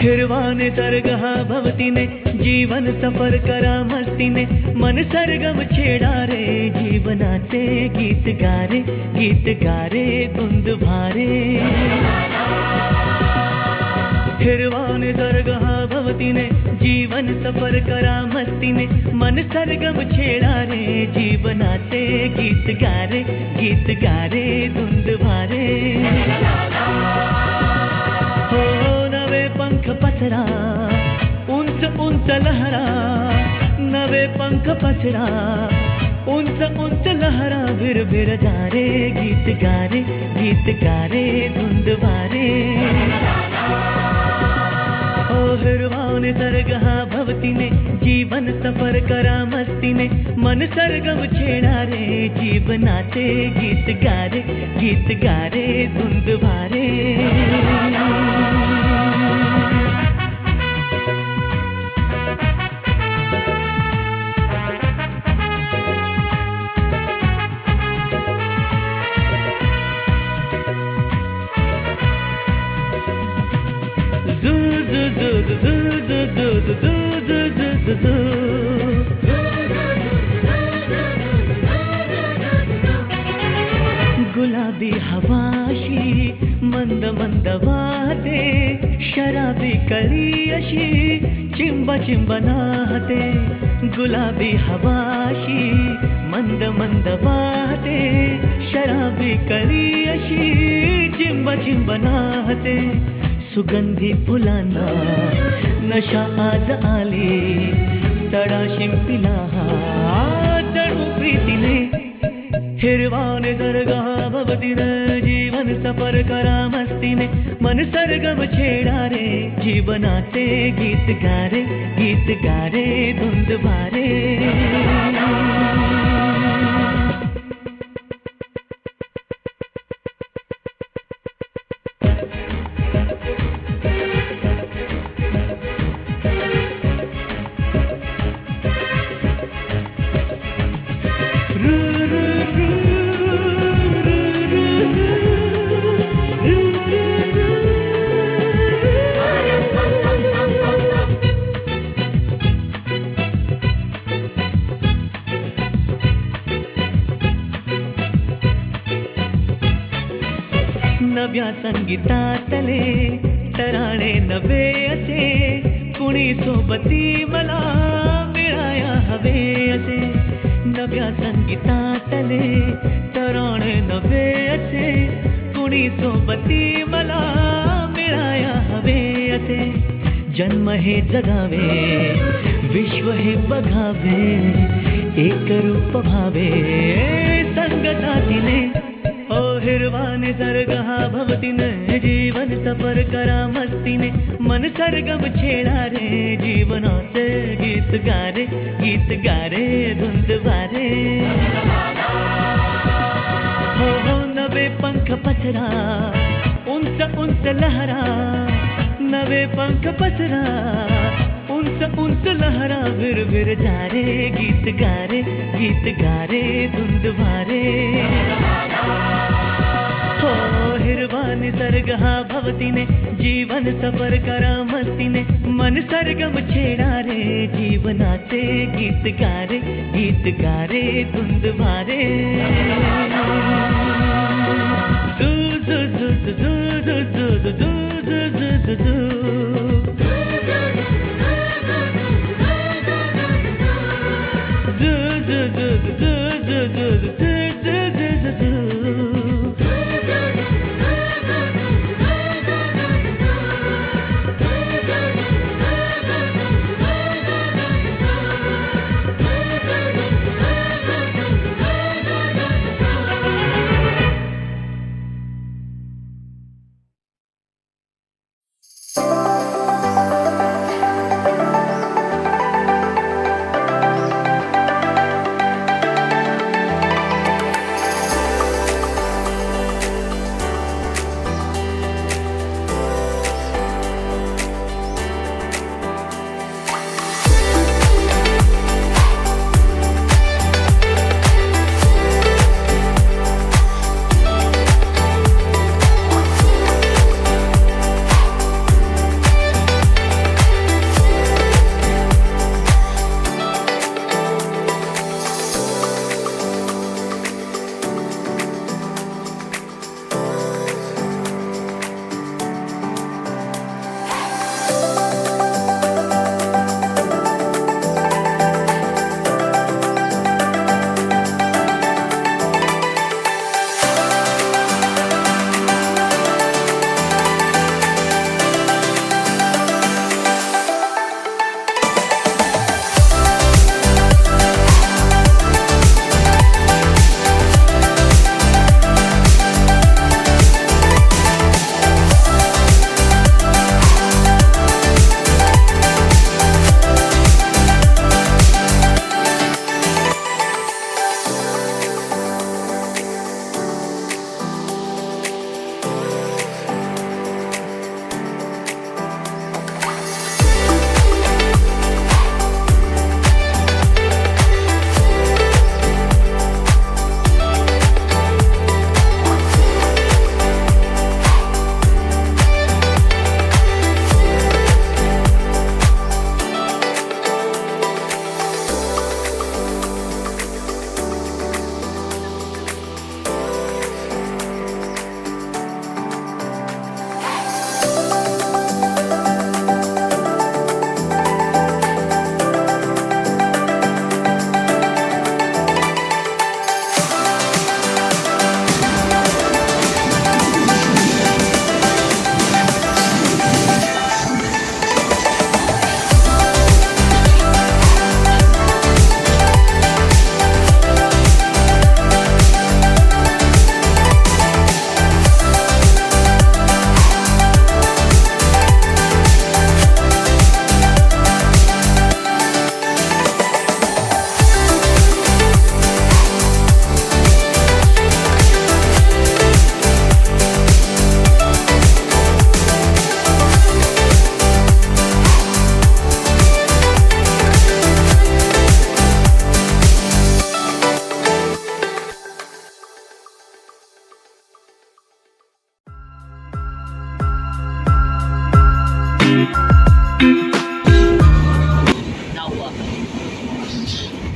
हिरवाने सर्ग हा भवतीने जीवन सफर करा मस्तीने मन सरगम छेडा रे जीवनाचे गीत गारे धुंद भारे हिरवाने सर्ग हा भवतीने जीवन सफर करा मस्तीने मन सरगम छेडा रे जीवनाचे गीत गारे धुंद भारे हो नवे पंख पसरा उंच उंच लहरा नवे पंख पसरा उंच उंच लहरा भिर जा रे गीत गारे धुंद भारे ओ हिरवाने सर्ग हा भवतीने जीवन सफर करा मस्तीने मन सरगम छेडा रे जीवनाचे गीत गारे धुंद भारे गुलाबी हवाशी मंद मंद वाहते शराबी कळी अशी चिंब नाहते गुलाबी हवाशी मंद मंद वाहते शराबी कळी अशी चिंब नाहते सुगंधी फुलांना नशा आज आली तडा शिंपिला जणू प्रीतीने हिरवाने सर्ग हा भवतीने जीवन सफर करा मस्तीने मन सरगम छेडा रे जीवनाचे गीत गारे धुंद भारे नव्या संगीतातले तराणे नवे असे कुणी सोबती मला मिळाया हवे असे नव्या संगीतातले तराणे नवे असे कुणी सोबती मला मिळाया हवे असे जन्म हे जगावे विश्व हे बघावे एक रूप भावे संगतातीने ओ हिरवाने सर्ग हा भवतीने जीवन सफर करा मस्तीने मन सरगम छेडा रे जीवनाचे गीत गारे धुंद भारे हो नवे पंख पसरा उंच उंच लहरा नवे पंख पसरा उंच लहरा भिर जा रे गीत गारे धुंद भारे हो हिरवाने सर्ग हा भवतीने जीवन सफर करा मस्तीने मन सरगम छेडा रे जीवनाचे गीत गारे धुंद भारे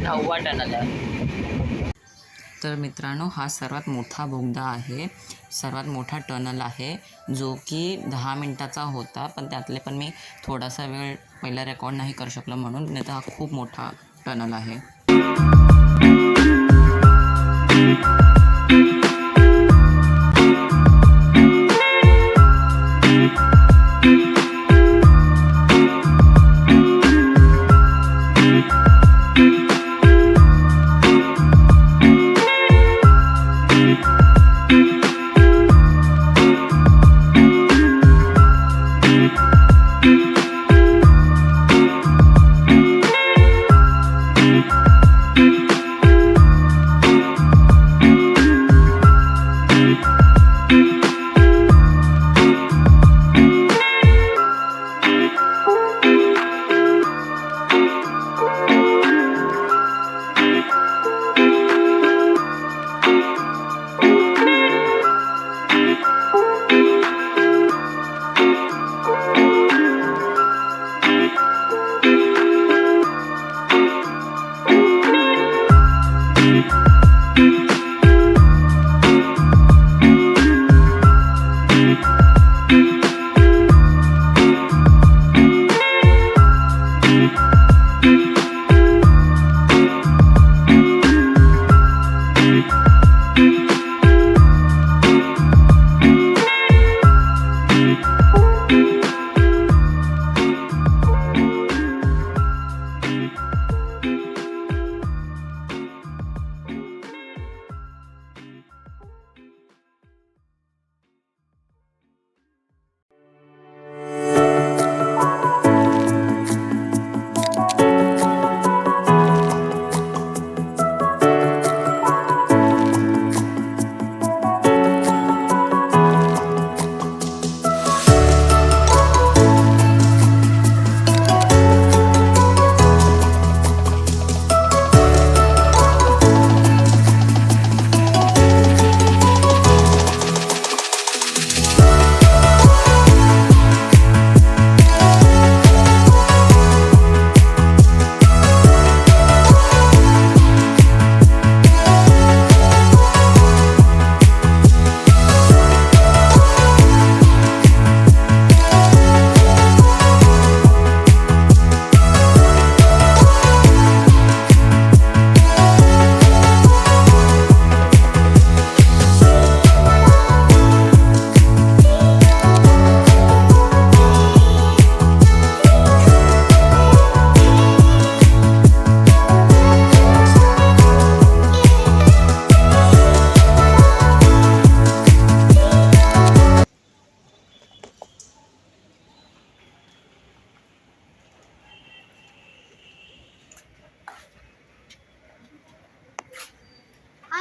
9वा टनल आहे. तर मित्रांनो, हा सर्वात मोठा बोगदा आहे, सर्वात मोठा टनल आहे, जो की 10 मिनटाचा होता. पण त्यातले पण मी थोडासा वेळ पहिला रेकॉर्ड नाही करू शकलो म्हणून, नाही तर हा खूप मोठा टनल आहे.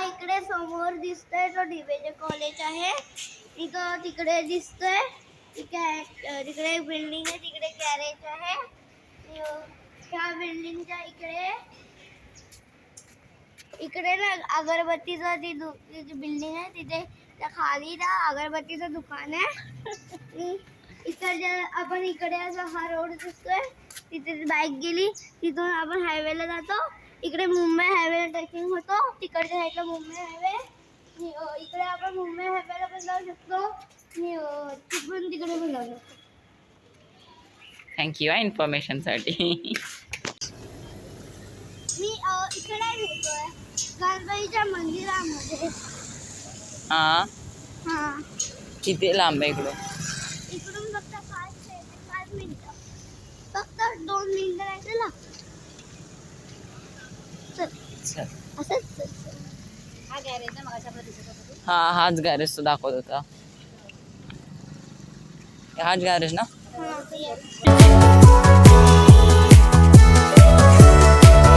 इकडे समोर दिसतोय तो डीबीजे कॉलेज आहे. तिकडे दिसतोय तिकडे एक बिल्डिंग आहे, तिकडे गॅरेज आहे. त्या बिल्डिंगच्या इकडे ना अगरबत्तीचं ती बिल्डिंग आहे, तिथे त्या खाली ना अगरबत्तीचं दुकान आहे. इकडे आपण इकडे असा हा रोड दिसतोय, तिथे बाईक गेली, तिथून आपण हायवेला जातो. इकडे मुंबई हायवे ट्रेकिंग होतो, तिकडच्या साईडला मुंबई हायवे. इकडे आपण मुंबई हायवेला पण जाऊ शकतो, तिकडून तिकडे पण जाऊ शकतो. थँक्यू इन्फॉर्मेशनसाठी. मी इकडे येतोय गणपतीच्या मंदिरामध्ये. हां, किती लांब आहे इकडून? इकडून फक्त 5 मिनिटं, फक्त 2 मिनिटं राहायचं लागतं. हा गॅरेज ना मगाशी आपला दिसत होता. हा, हाच गॅरेज तो दाखवत होता. हाच गॅरेज ना.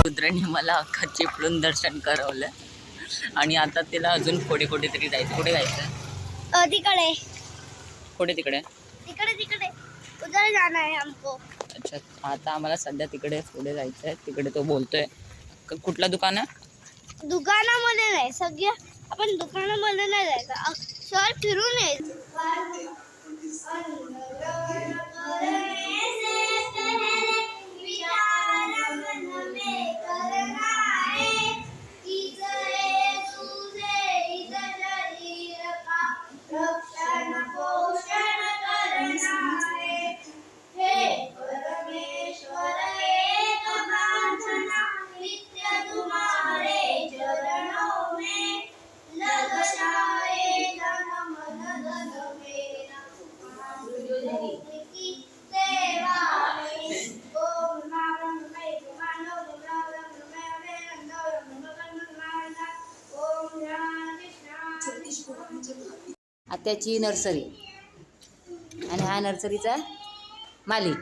रुद्राने मला अख्खा चिपळूण दर्शन करवलं आणि आता तिला अजून पुढे कुठेतरी जायचं. कुठे जायचं? तिकडे. कुठे तिकडे? तिकडे उधर जाना है हमको. अच्छा, आता आम्हाला सध्या तिकडे पुढे जायचं आहे. तिकडे तो बोलतोय. कुठला दुकान आहे? दुकानामध्ये नाही, सगळ्या आपण दुकानामध्ये नाही जायचं, शहर फिरून यायचं. त्याची नर्सरी आणि हा नर्सरीचा मालिक.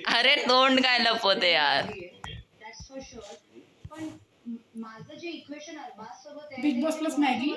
अरे तोंड काय लपवते यार. माझं जे इक्वेशन अरबाज सोबत आहे बिग बॉस प्लस मॅगी